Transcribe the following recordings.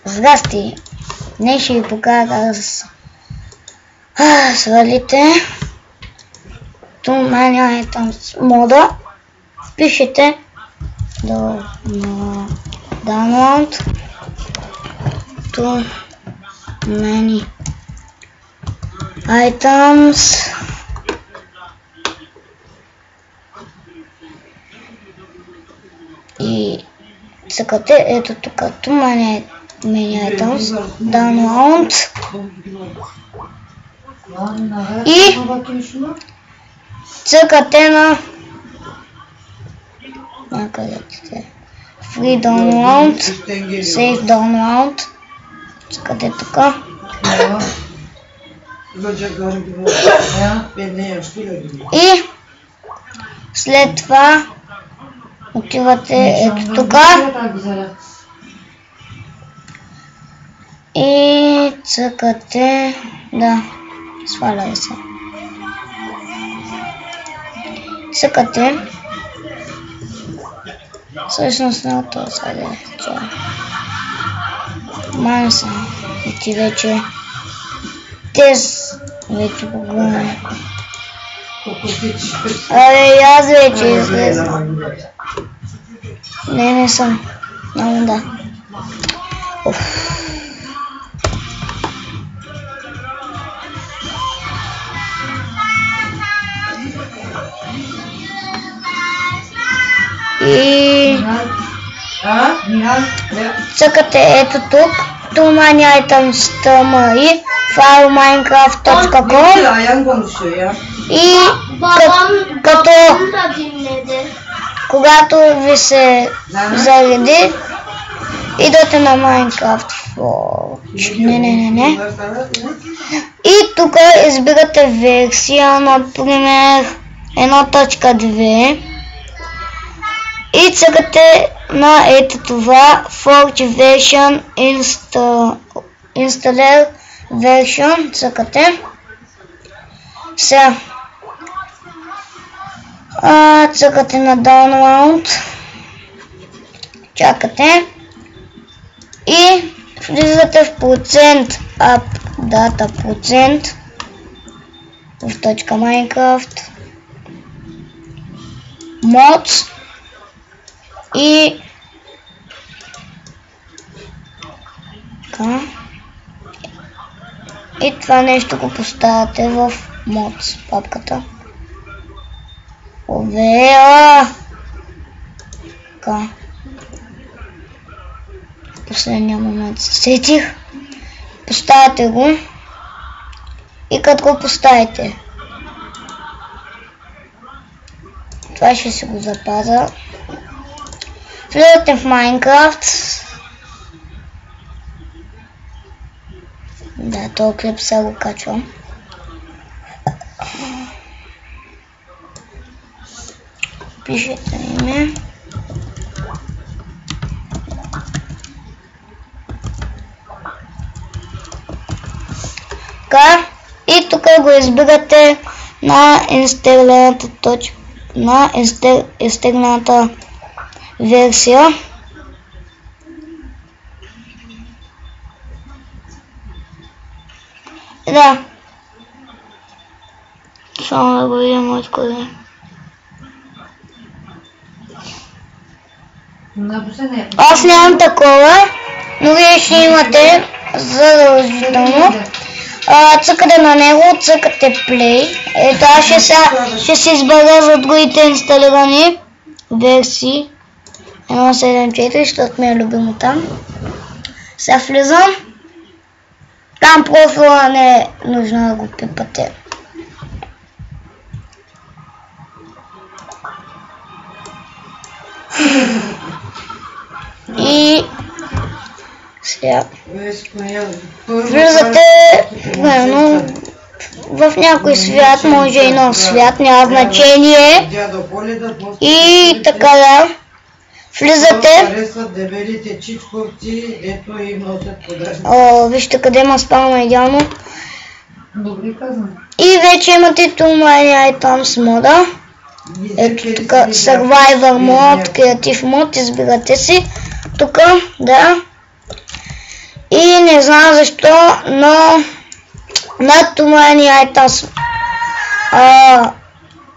Здрасти! Днес ще ви покажа как свалите Too Items мода. Пишете download Too Many Items и цъкате ето тук Too Many Items, download и цъкате на някъде free download, save download, цъкате тук и след това отивате ето тук и цъкате, да, сваля се, цъкате, всъщност не от това сега, май са, и ти вече, вече погълна. Абе, аз вече излезам. Не съм. Много да. И цъкате ето тук Too Many Items TMI файл minecraft.com и като когато ви се зареди, идете на Minecraft Forge. Не. И тук избирате версия, например 1.2 и цъкате на ето това Forge Version Installer Version, цъкате. Сега цъкате на Download, чакате и влизате в процент AppData процент в точка Minecraft Mods и това нещо го поставяте в Mods папката. Овея! Така. Последния момент се сетих. Поставяте го. И като го поставите, това ще се го запазя. Влизате в Minecraft. Да, този клип сега го качвам. Пишете име. Така. И тук го избирате на инсталираната версия. Да. Само да го видим откъде. Аз нямам такова, но вие ще имате задължително. Цъкате на него, цъкате Play. Ето аз ще се избера за другите инсталирани версии. 1.7.4, защото ми е любимо там. Сега влизам. Там профила не е нужно да го пипате. И сега влизате в някой свят, може и нов свят, няма значение. И така да. Влизате. Вижте къде има спална идеално. И вече имате Too Many Items мода. Ето тук Survivor мод, Creative мод, избирате си. Тук, да. И не знам защо, но над Тумани Айтас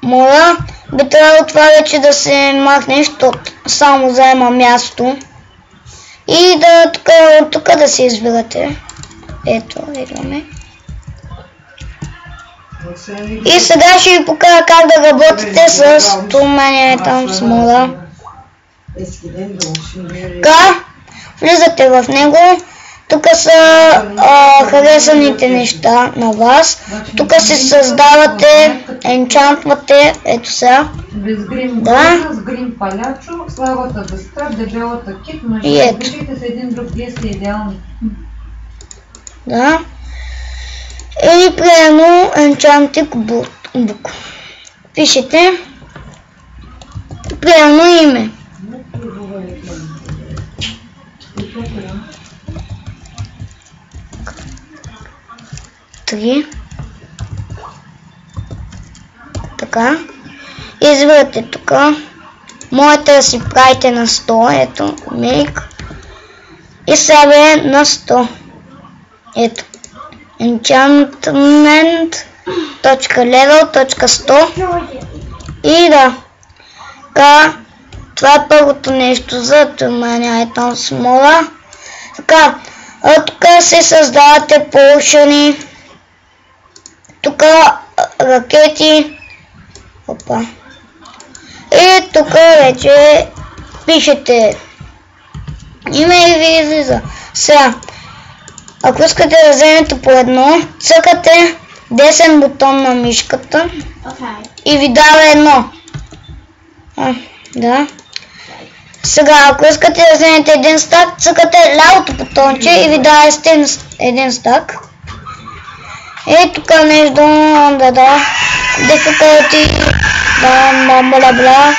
моя би трябвало това вече да се махне, защото само заема място. И да тук да се избирате. Ето, идваме. И сега ще ви покажа как да работите с Тумани Айтас мода. Така, влизате в него. Тук са харесаните неща на вас. Тук си създавате, енчантвате, ето сега. Да. И ето. Да. Или примерно енчантик бук. Пишете. Примерно име. Така. Избирате тук. Можете да си правите на 100. Ето. Make. И сега е на 100. Ето. Enchantment.level.100. И да. Така. Това е първото нещо за Тумани Айтас мода. Така. Тук се създавате полшани. Тук ракети. Опа. И тук вече пишете име и ви излиза. Сега, ако искате да вземете по едно, цъкате десен бутон на мишката и ви дава едно. Да. Сега, ако искате да вземете един стак, цъкате лявото бутонче и ви дава един стак. И тук нещо да difficulty, бла бла.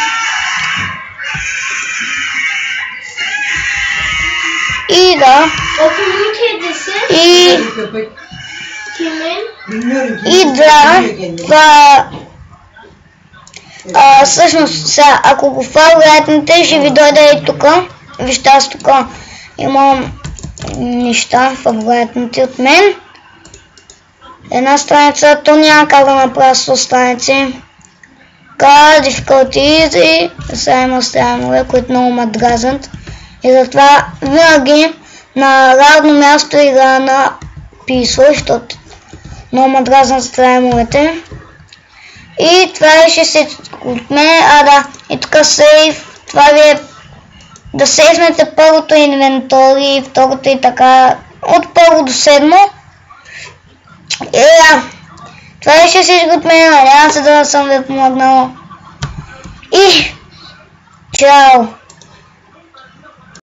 И да. И да. Това всъщност сега, ако го фаворитнете, ще ви дойде и тук. Вижте, аз тук имам неща фаворитнати от мен. Една страница, то няма как да направя 100 страници. Difficulty easy, сега има страннове, които много ме дразнат. И затова винаги на равно място игра на писо, защото много ме дразнат странновете. И това беше всичко от мен. Да, и тук сейф, това ви е да сейфнете първото инвентори, второто и така, от първо до седмо. И да, това беше всичко от мен, надявам се да съм ви помогнал. И чао!